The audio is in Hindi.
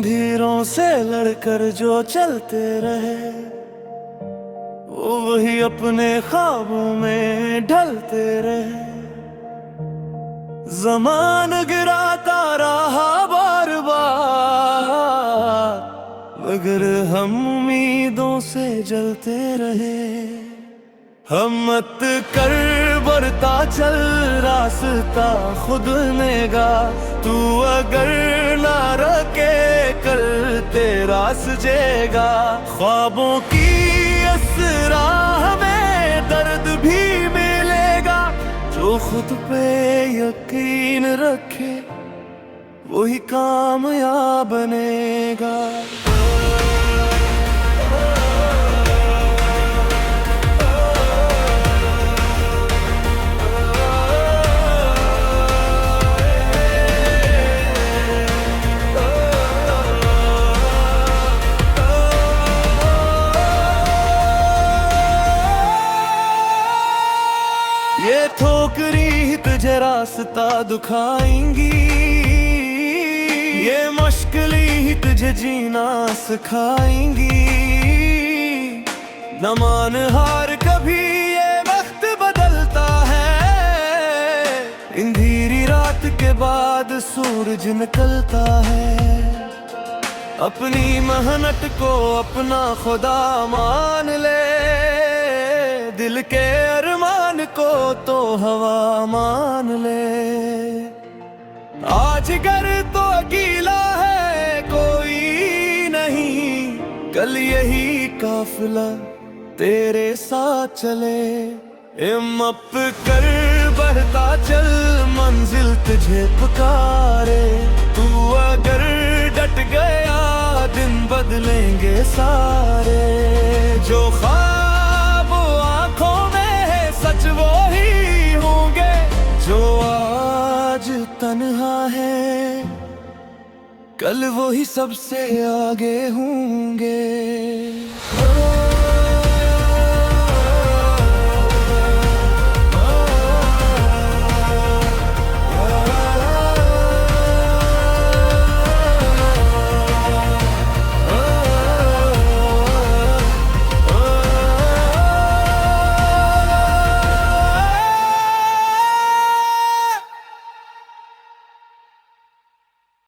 अंधेरों से लड़कर जो चलते रहे, वो वही अपने ख्वाबों में ढलते रहे। ज़मान गिराता रहा बार बार, मगर हम उम्मीदों से जलते रहे। हिम्मत कर बढ़ता चल, रास्ता खुद नेगा। तू अगर ना रखे कल तेरा सजेगा। ख्वाबों की इस राह में दर्द भी मिलेगा। जो खुद पे यकीन रखे वही कामयाब बनेगा। ये ठोकरी तुझे रास्ता दिखाएंगी, ये मुश्किलें ही तुझे जीना सिखाएंगी। न मान हार कभी, ये वक्त बदलता है। अंधेरी रात के बाद सूरज निकलता है। अपनी मेहनत को अपना खुदा मान ले, दिल के अरमान को तो हवा मान ले। आज घर तो अकेला है कोई नहीं, कल यही काफिला तेरे साथ चले। हिम्मत कर बढ़ता चल, मंजिल तुझे पुकारे। तू अगर डट गया दिन बदलेंगे सारे। जो ख्वाब आंखों में है सच वो ही होंगे। जो आज तन्हा है कल वो ही सबसे आगे होंगे।